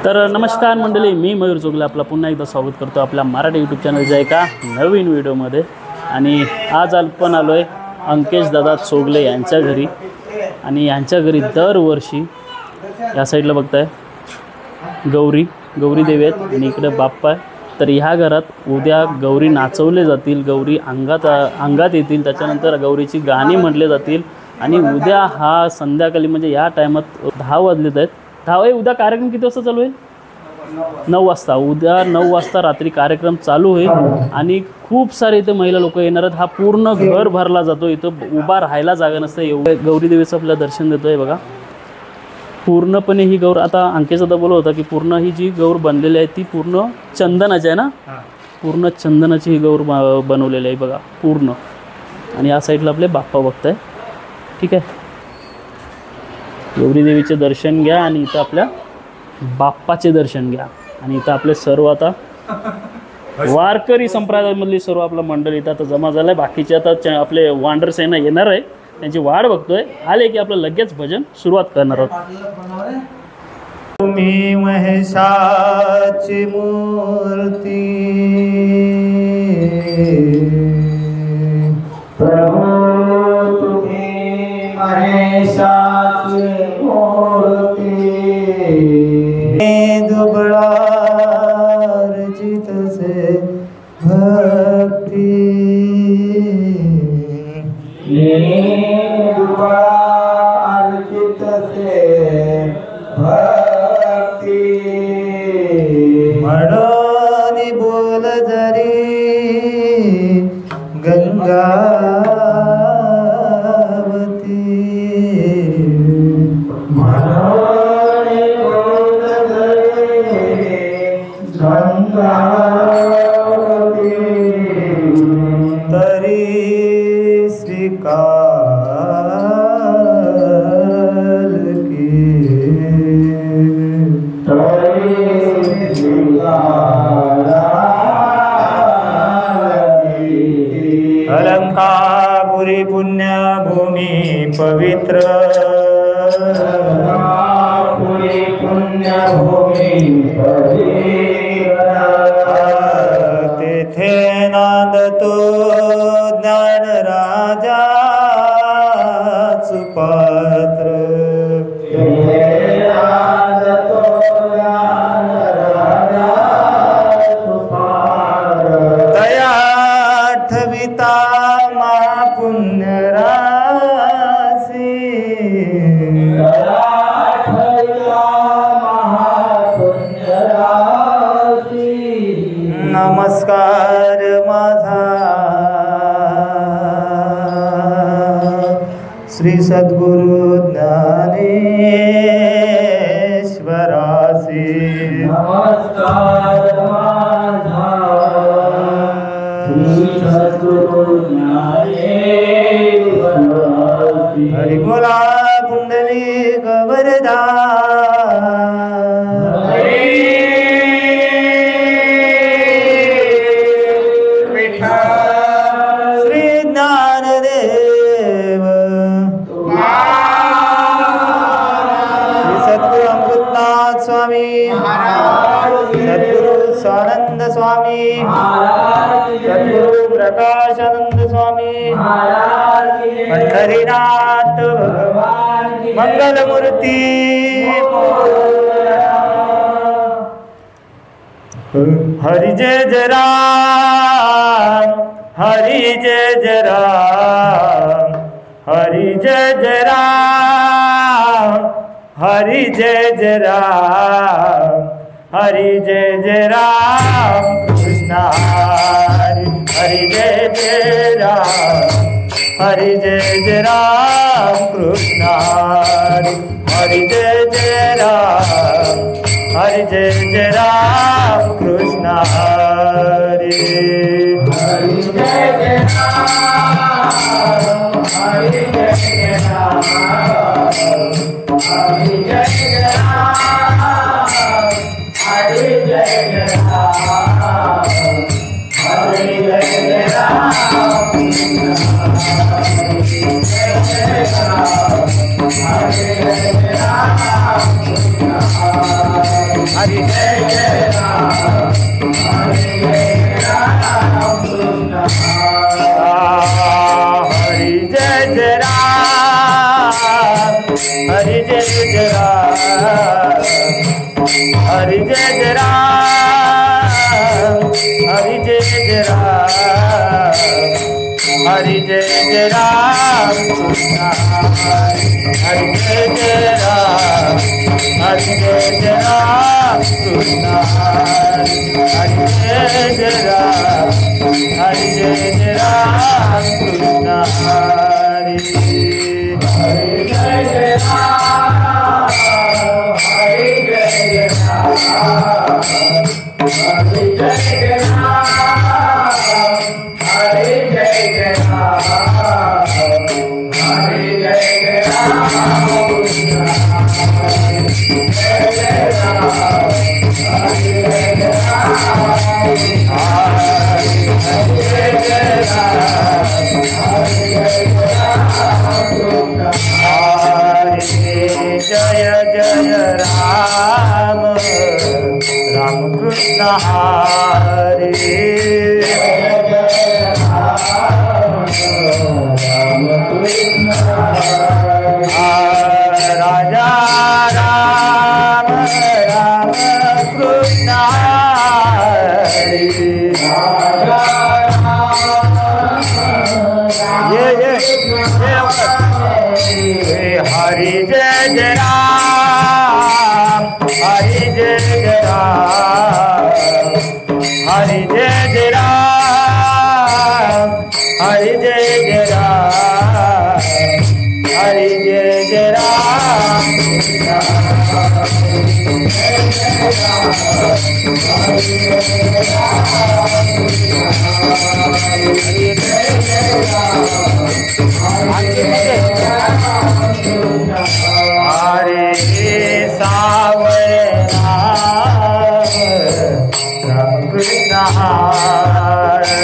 तर नमस्कार मंडळी, मी मयूर जोगले आपला पुन्हा एकदा स्वागत करतो आपल्या मराठी यूट्यूब चॅनलच्या एका नवीन व्हिडिओमध्ये। आणि आज आपण आलो आहे अंकेश दादा चोगले यांच्या घरी। आणि यांच्या घरी दरवर्षी या साईडला बघताय गौरी देवी आहेत आणि इकडे बाप्पा आहे। तर ह्या घरात उद्या गौरी नाचवले जातील, गौरी अंगात येतील, त्याच्यानंतर गौरीची गाणी म्हटले जातील। आणि उद्या हा संध्याकाळी म्हणजे या टायमात 10 वाजलेत आहेत। 10 आहे। उद्या कार्यक्रम किती वाजता चालू आहे? 9 वाजता। उद्या 9 वाजता रात्री कार्यक्रम चालू होईल आणि खूप सारे इथे महिला लोक येणार आहेत। हा पूर्ण घर भरला जातो, इथं उभा राहायला जागा नसते एवढं गौरी देवीचं आपल्याला दर्शन देतोय बघा। पूर्णपणे ही गौर, आता अंकेश दादा बोलत होता की पूर्ण ही जी गौर बनलेली आहे ती पूर्ण चंदनाची आहे ना, पूर्ण चंदनाची ही गौर बनवलेली आहे बघा पूर्ण। आणि या साईडला आपले बाप्पा बघताय, ठीक आहे। गौरी देवीचे दर्शन घ्या आणि इथं आपल्या बाप्पाचे दर्शन घ्या। आणि इथं आपले सर्व आता वारकरी संप्रदायामधली सर्व आपला मंडळ इथं आता जमा झालं आहे। बाकीचे आता आपले वांडर सेना येणार आहे, त्यांची वाट बघतोय। आले की आपलं लगेच भजन सुरुवात करणार आहोत। तुम्ही महेशाची मूर्ती, प्रभू तुम्ही महेशाची मूर्ती, दुबळा रचितसे भक्ती, म्हणून बोल जरी गंगावती, म्हणून बोल जरी गंगावती, तरी स्वीकार की, अलंकापुरी पुण्यभूमी पवित्र, अलंकापुरी पुण्यभूमी पवित्र, तेथे नांदतो ज्ञान राजा सुपात्र, नमस्कार माझा श्री सद्गुरु ज्ञानेश्वरासी, नमस्कार माझा श्री सद्गुरु ज्ञानेश्वरासी, हरि बोला पुंडलिक वरदा, सद्गुरु स्वानंद स्वामी, सद्गुरु प्रकाशानंद स्वामी, पंढरीनाथ भगवान मंगलमूर्ती, हरि जय जय राम, हरि जय जय राम, हरि जय जय राम, हरि जय जय राम, हरि जय जय राम कृष्ण हरि, हरि जय जय राम, हरि जय जय राम कृष्ण हरि, हरि जय जय राम, हरि जय जय राम कृष्ण हरि, हरि जय जय राम, हरि जय जय राम, हरि जय जय राम, हरि जय जय राम, हरि जय जय राम, हरि जय जय राम, हरि जय जय राम हरि जय राम कृष्ण हरि जय जय राम हरि जय जय राम हरि जय जय राम हरि जय जय राम हरि जय जय राम कृष्ण हरि जय जय राम हरि जय जय राम कृष्ण हरि जय जय राम हरि जय जय राम कृष्ण हरि जय जय राम हरि जय जय राम हरि जय जय राम हरि जय जय राम हरि जय जय राम कृष्ण जय जय राम हरि जय जय राम हरि जय जय राम हरि जय जय राम कृष्ण जय जय राम राम कृष्ण हरे जय जय राम कृष्ण राजा राम राम कृष्ण हरे राजा हरि जय जय राम हरि जय जय राम हरि जय जय राम हरि जय जय राम हरि जय जय राम हरे सावरे राम कृष्ण हरे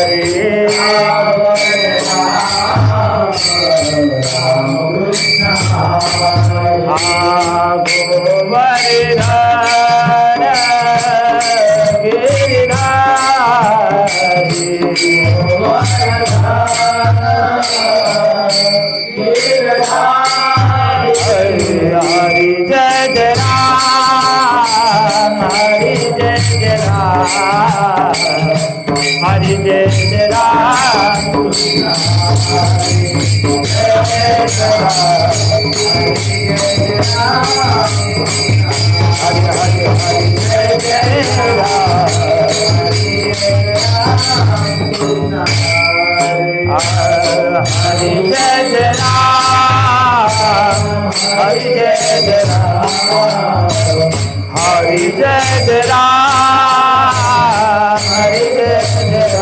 हरि जय जय राम हरि जय जय राम हरि जय जय राम कृष्ण जय जय राम हरि हरि हरि जय जय राम हरि जय जय राम हरि जय जय राम हरि जय जय राम हरि जय जय राम हरि जय जय राम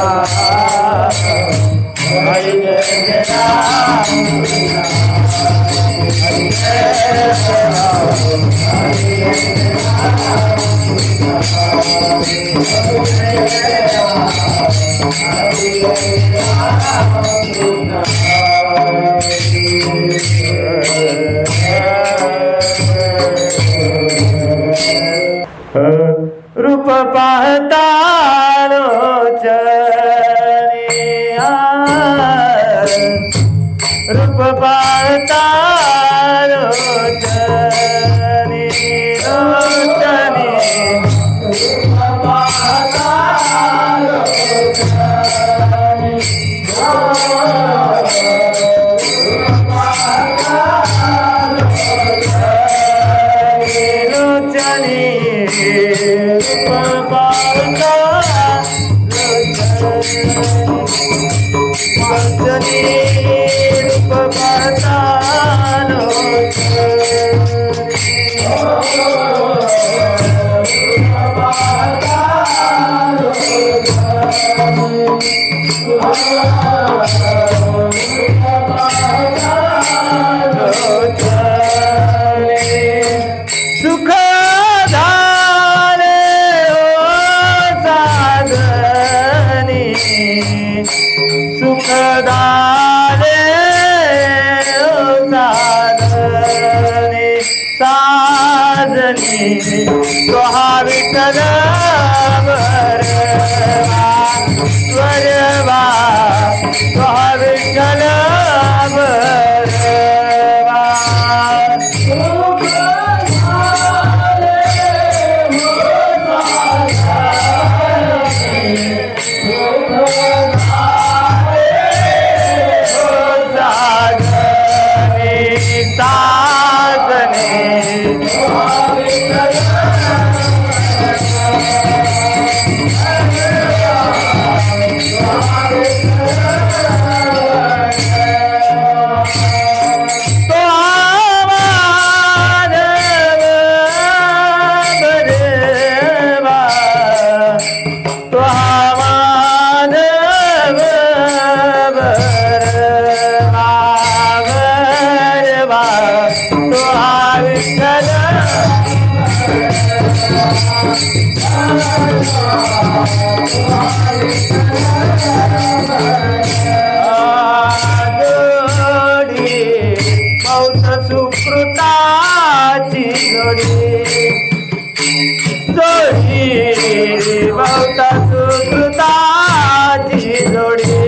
हरि जय जय राम हरि जय रूप पाहता लोचनिया रूप पाहता लोचनी लोचनी रूप पाहता लोचनी लोचनी रूप पाहता विठ्ठल वरवा वरवा तुहा विठ्ठल वरवा सुकृताची जोडी बहुता सुकृताची जोडी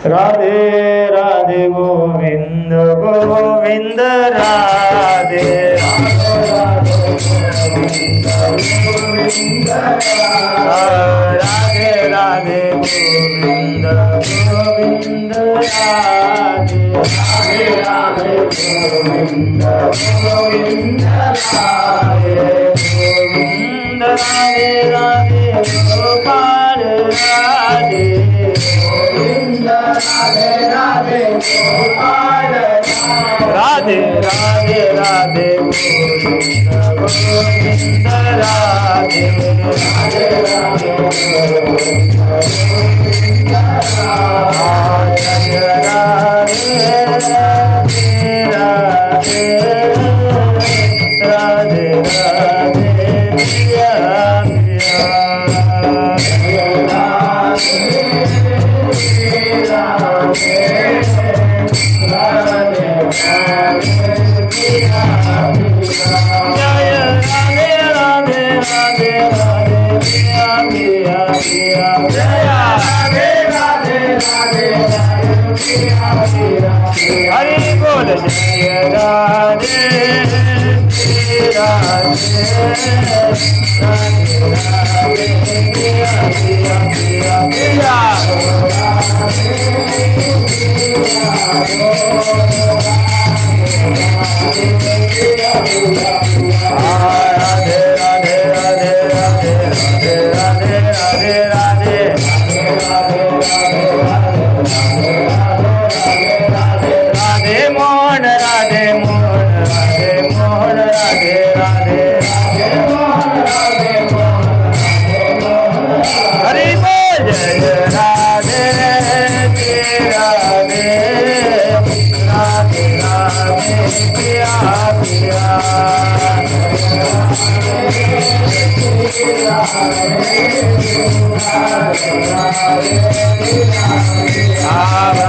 राधे राधे गोविंद गोविंद राधे राधे राधे गोविंद गोविंद राधे राधे गोविंद गोविंद राधे गोविंद राधे राधे गोपाल राधे राधे राधे गोपाल राधे राधे राधे गोविंद गोविंद राधे राधे राधे गोविंद गोविंद राधे राधे राधे राधे राधे पिया हरि बोल जय राधे राधे राधे मोहन राधे मोहन पिया पिया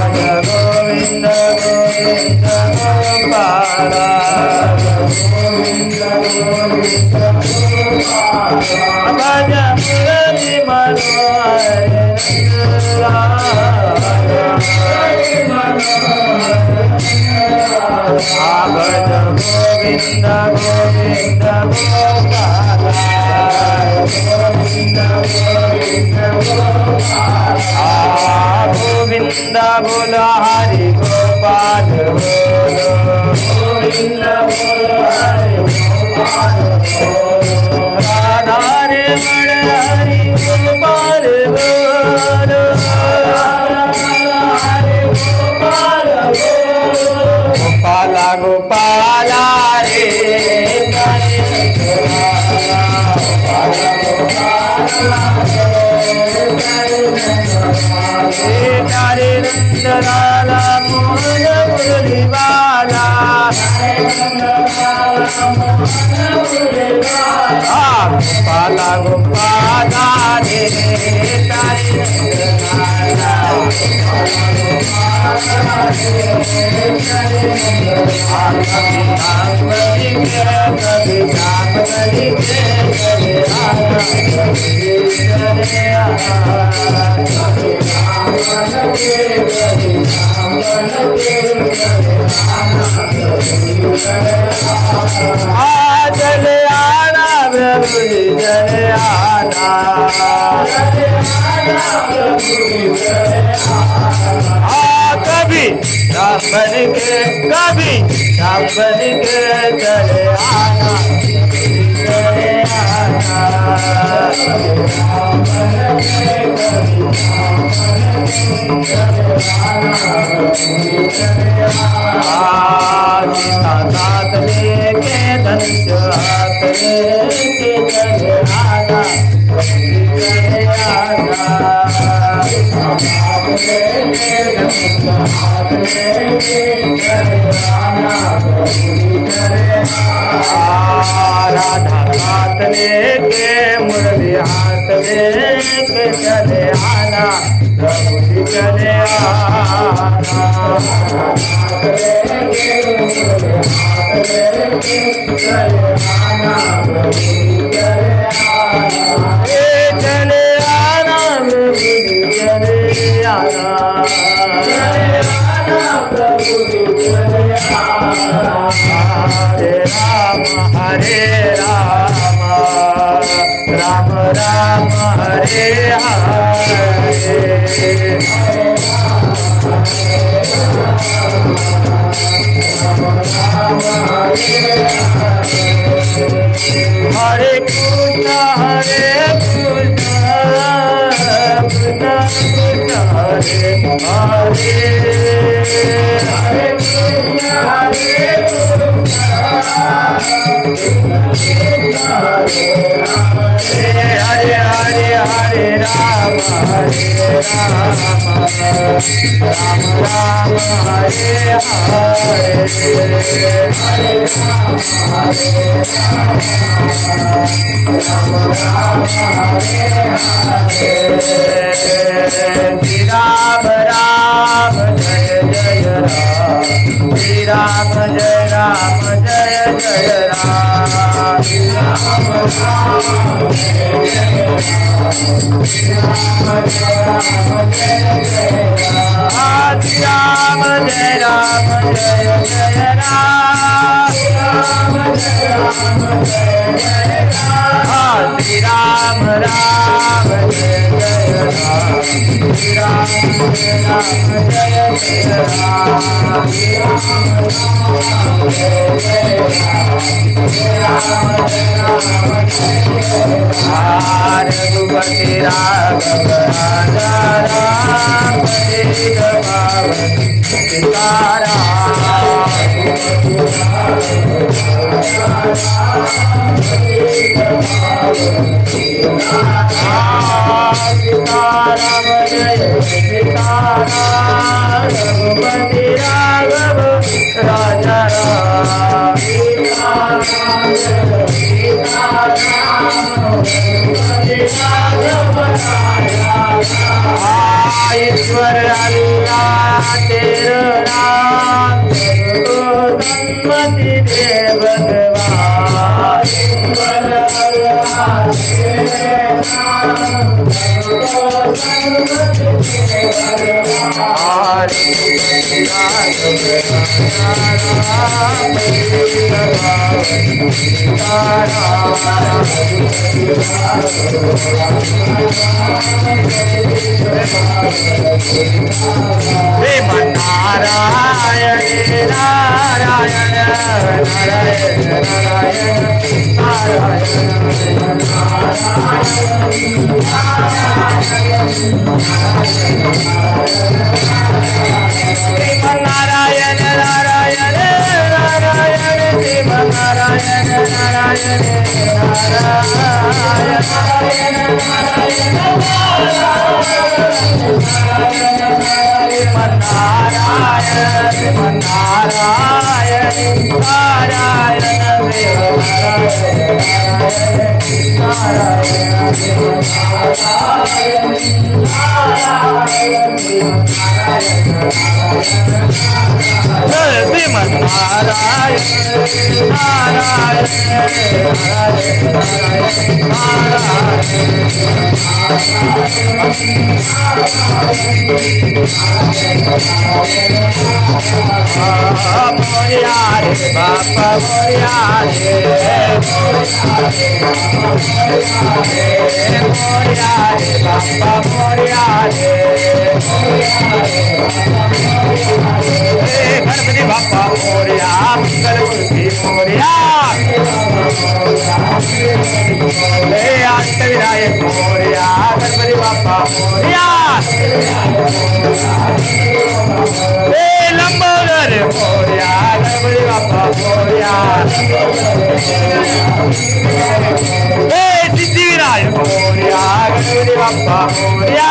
गोविंद गोविंद गोपाला भज मुरली मनोहर भज गोविंद गोविंद गोविंद बोल हरि गोपाल गोविंद राधा रमण हरि गोपाल गोपाला गोपाला रे नारे नंदलाला मोहन मुरलीवाला गोपाला गोपाला रे चले आना चले आना कभी बन के कभी बन के चले आना चले आना साथ लेके धनुष हाथ लेके चले आना चले आना राधा हाथ लेके मुरली हाथ लेके चले आना प्रभु जी चले चले आना हरे राम राम राम हरे हरे कृष्ण हरे कृष्ण कृष्ण कृष्ण हरे हरे हरे कृष्ण हरे हरे हरे हरे राम राम राम हरे श्री राम राम जय जय राम श्री राम जय जय राम श्री राम राम जय राम जय जय राम श्री राम राम जय जय राम श्री राम जय जय राम रघुपति राघव राजा राम रघुपति राघव राजा राम ईश्वर अल्लाह तेरा नाम सन्मति दे भगवान ईश्वर अल्लाह तेरा नाम सन्मति दे भगवान नारायण नारायण नारायण नारायण नारायण नारायण नारायण गणपति बाप्पा मोरया मंगल मूर्ति मोरया अष्ट विनायक मोरया गणपति बाप्पा मोरया लंबोदर मोरया गणपति बाप्पा मोरया सिद्धि विनायक मोरया गणपति बाप्पा मोरया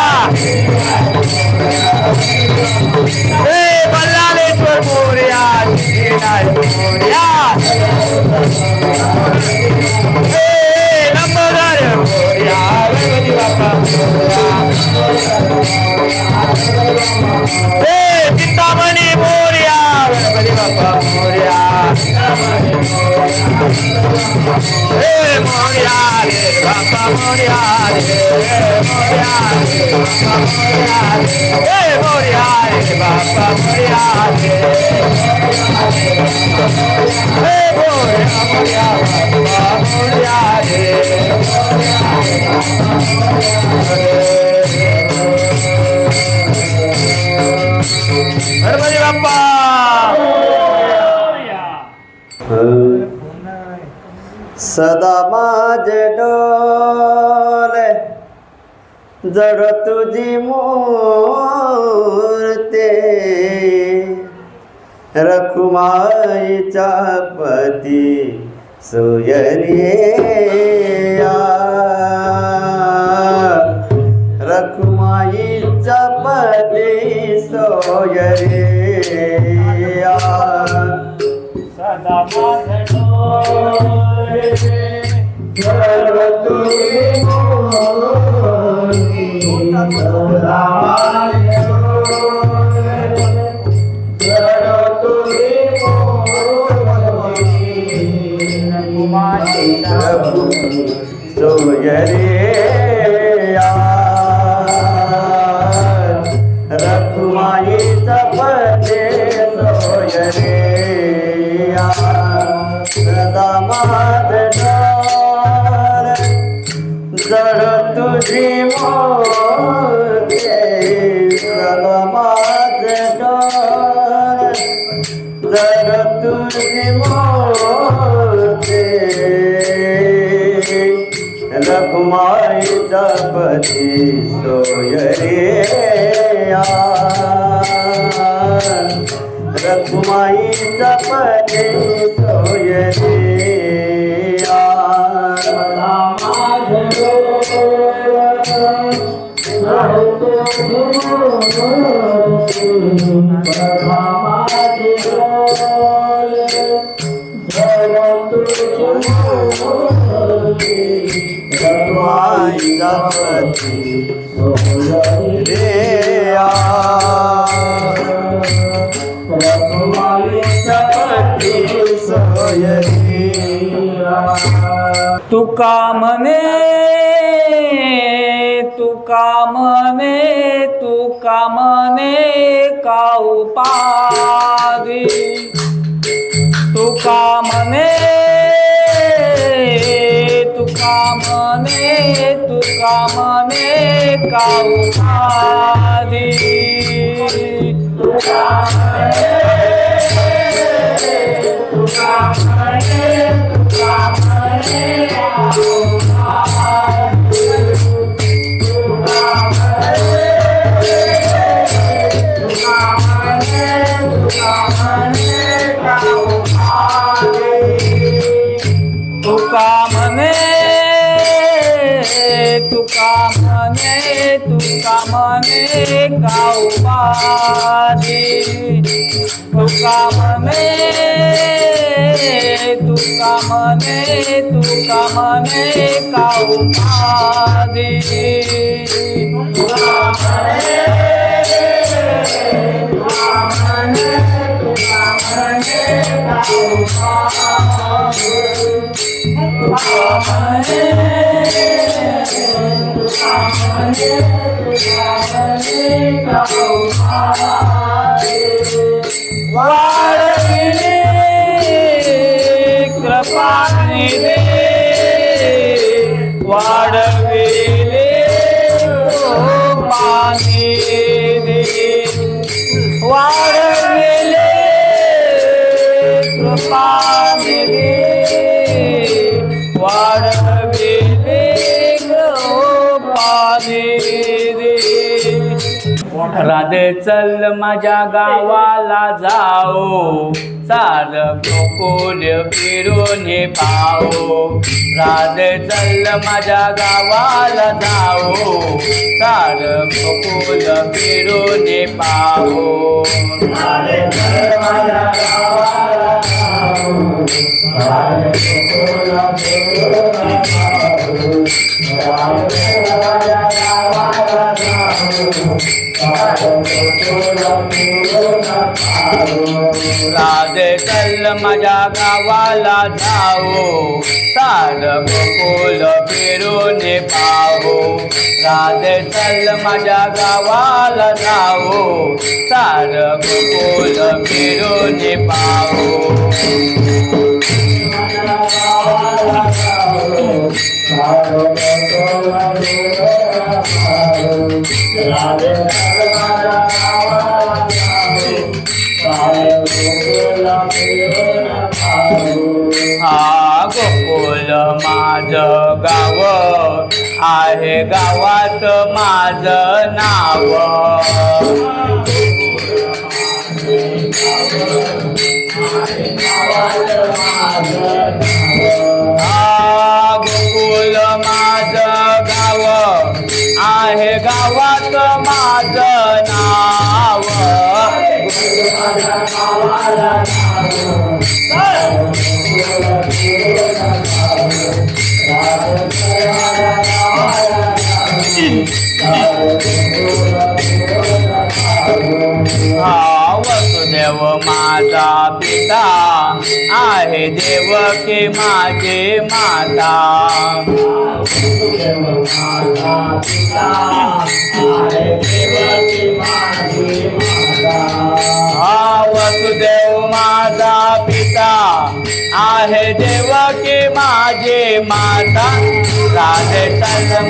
बल्लालेश्वर मोरया सिद्धि विनायक मोरया लंबोदर मोरया गणपति बाप्पा मोरया चिंतामणि मोरया गणपति बाप्पा मोरया मोरया रे बाप्पा मोरया रे मोरया रे बाप्पा मोरया रे मोरया रे गणपति बाप्पा सदा माझे डोले जड तुझी मूर्ती रखुमाईच्या पती सोयरिया रखुमाईच्या पती सोयरिया सदा माझे डोले जड तुझी मूर्ती सदा माझे डोले जड तुझी मूर्ती सोयरिया रखुमाईचा पती सोयरिया सदा माझे डोले जड तुझी मूर्ती सदा माझे डोले जड तुझी मूर्ती रखुमाईचा पती सोयरिया रखुमाईचा पती सोयरिया रखवाईचा पती रे रखवाईचा पती सोयरी तुका म्हणे का उपाधी तुका म्हणे का उपाधी तुका म्हणे का उपाधी तुका म्हणे का उपाधी वाढविले कृपानिधी वाढविले कृपानिधी वाढविले कृपानिधी वाढविले कृपानिधी राधे चल माझ्या गावाला जाओ सार गोकुल फिरून पाहो राधे चल माझ्या गावाला जाओ सार गोकुल फिरून पाहो राधे चल माझ्या गावाला जाओ सार गोकुल फिरून पाहो राधे माझ्या गावाला जाओ राधे चल माझ्या गावाला जाओ सार गोकुल फिरून पाहो राधे चल माझ्या गावाला जाओ सार गोकुल फिरून पाहो हा गोकुल माझं गाव आहे गावात माझं नाव गोकुल माझं गाव आहे गावात माझं नाव वसुदेव माझा पिता आहे देवकी माझी माता वसुदेव माझा पिता आहे देवकी माझी माता राधे चल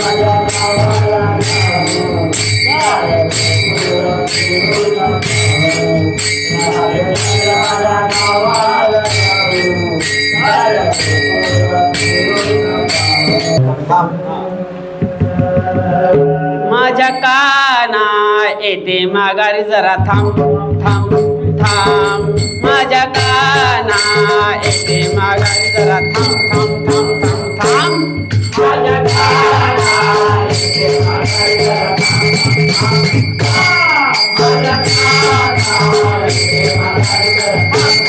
माझ्या काना येते माघारी जरा थांब थांब थांब माझ्या काना येते माघारी जरा थांब थांब थांब थांब थांब माझ्या काना येते माघारी जरा थांब माझ्या काना येते माघारी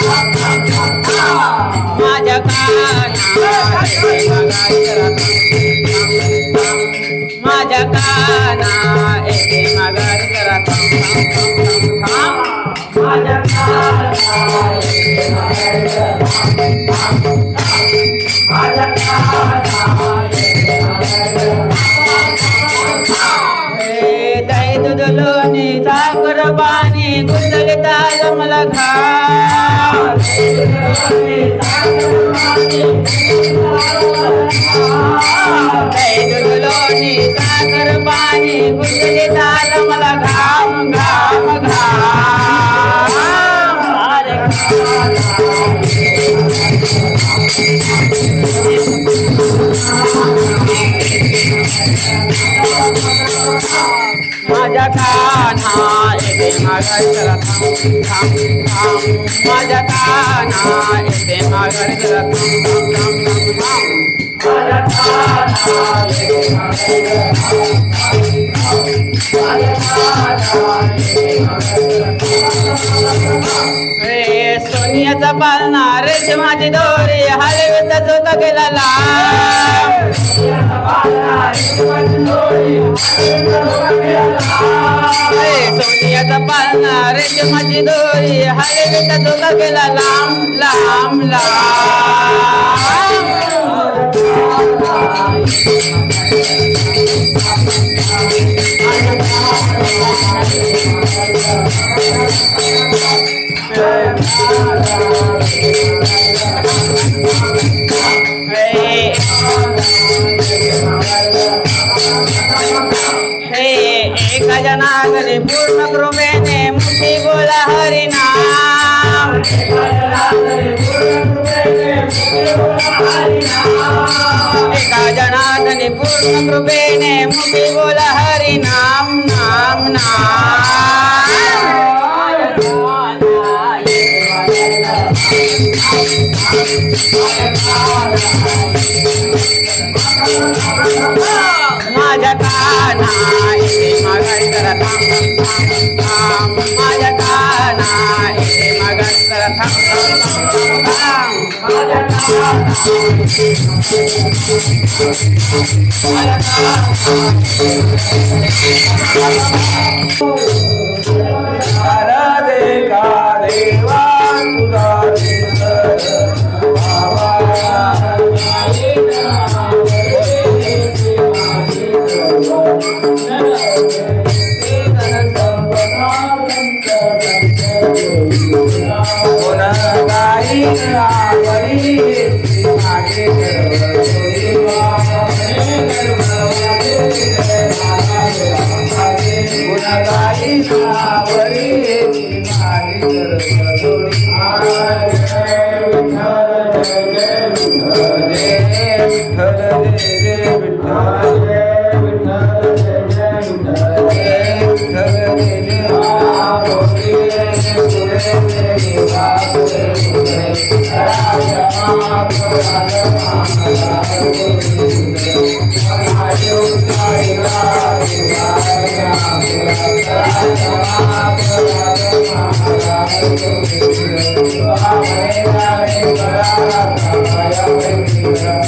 जरा थांब माझ्या काना येते माघारी जरा माझ्या काना येते माघारी जरा थांब माझ्या काना येते माघारी जरा माझ्या काना येते माघारी दही दूध लोणी साखर पाणी गुंजले ताल मला घा दही दूध लोणी साखर पाणी गुंजले ताल मला घाम घाम घाम अरे माझ्या काना येते माघारी जरा थांब थांब थांब माझ्या काना येते माघारी जरा थांब थांब थांब माझ्या काना येते माघारी जरा सोनियाचा पालना रेशमाची दोरी हलवीचा चोक गेला लांब सोनियाचा पालना रेशमाची दोरी हलवीचा चोक गेला लांब लांब लांब एका जनार्दने पूर्ण कृपेने मुठी बोला हरिनाम एका जनार्दने पूर्ण कृपेने मुठी बोला हरिनाम नाम नाम माझ्या काना येते माघारी जरा थांब थांब माझ्या काना येते माघारी जरा थांब थांब माझ्या राधे का देवा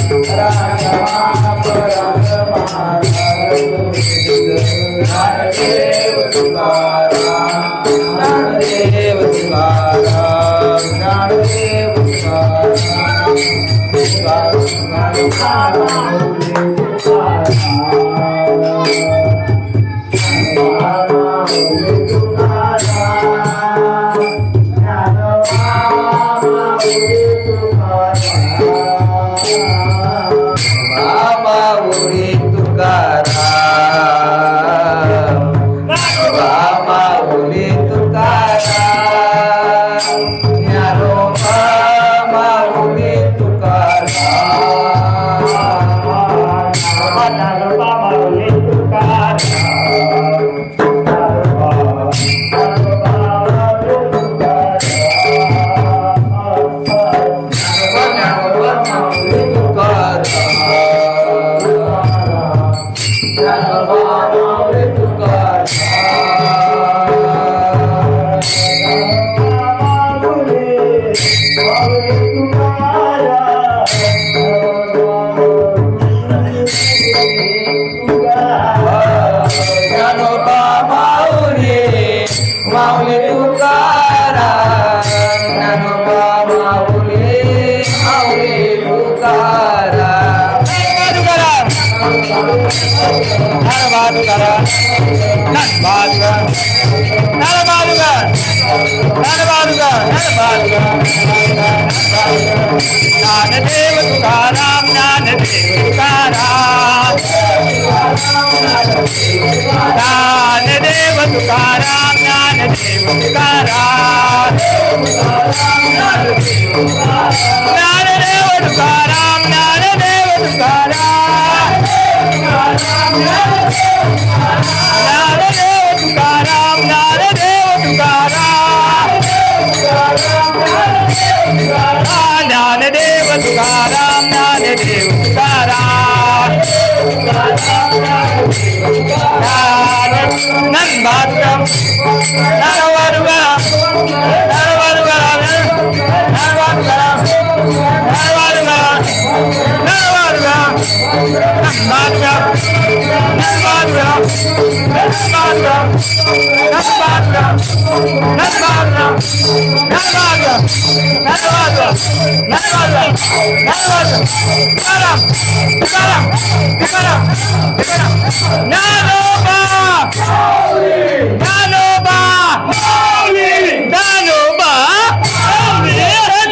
तुझा Bye. ज्ञानदेव तुकाराम ज्ञानदेव तुकाराम ज्ञानदेव तुकाराम ज्ञानदेव तुकाराम ज्ञानदेव तुकाराम ज्ञानदेव तुकाराम ज्ञानदेव तुकाराम ज्ञानदेव तुकाराम ज्ञानदेव तुकाराम ज्ञानदेव तुकाराम नंदबादुराम नरवादुराम नरवादुराम नरवादुराम नरवादुराम नरवादुराम नंदबादुराम नरवादुराम नरवादुराम नरवादुराम नरवादुराम नरवादुराम नरवादुराम तुकाराम तुकाराम तुकाराम तुकाराम ज्ञानोबा ज्ञानोबा ज्ञानोबा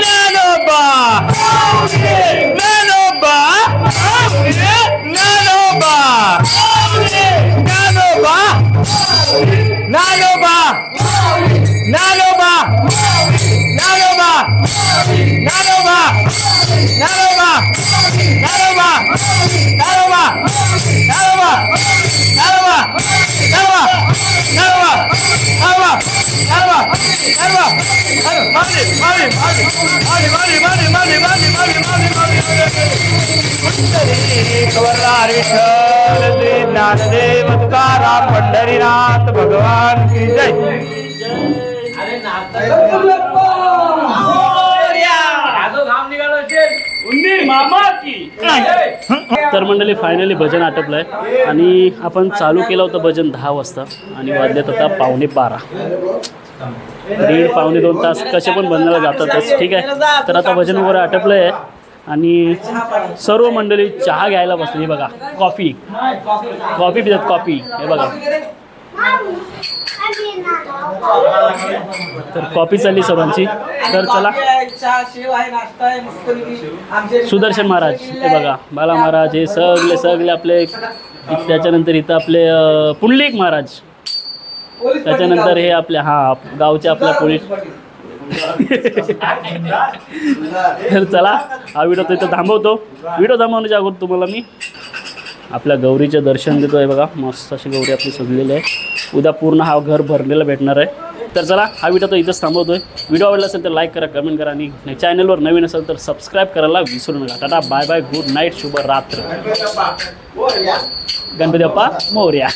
ज्ञानोबा ज्ञानोबा ज्ञानोबा ज्ञानोबा ज्ञानोबा ज्ञानोबा ज्ञानोबा ज्ञानोबा ज्ञानोबा ज्ञानोबा ज्ञानोबा ज्ञानोबा ज्ञानोबा ज्ञानोबा ज्ञानोबा ज्ञानोबा ज्ञानदेव तुकाराम पंढरीनाथ भगवान की जय. तर मंडळी फायनली भजन आटपलंय आणि आपण चालू केलं होतं भजन 10 वाजता आणि वाजलेत आता 11:45. 1.5-2 तास कसे पण बनवायला जातातच. ठीक आहे, तर आता भजन वगैरे आटपलं आहे आणि सर्व मंडळी चहा घ्यायला बसली. बघा कॉफी पितात कॉफी. हे बघा तर कॉफी चालली सर्वांची. तर चला सुदर्शन महाराज, हे बघा बाला महाराज, हे सगळे आपले. त्याच्यानंतर इथं आपले पुंडलिक महाराज, त्याच्यानंतर हे आपल्या गावचे आपल्या पोलीस. तर चला हा व्हिडिओ तर इथं थांबवतो. व्हिडिओ थांबवण्याच्या अगोदर तुम्हाला मी आपल्या गौरीचं दर्शन देतो आहे. बघा मस्त अशी गौरी आपली सजलेली आहे. उद्या पूर्ण हा घर भरलेला भेटणार आहे. तर चला हा व्हिडिओ तर इथंच थांबवतोय. व्हिडिओ आवडला असेल तर लाईक करा, कमेंट करा आणि चॅनलवर नवीन असेल तर सबस्क्राईब करायला विसरू नका. Tata bye bye, good night, शुभ रात्र. गणपती बाप्पा मोरया.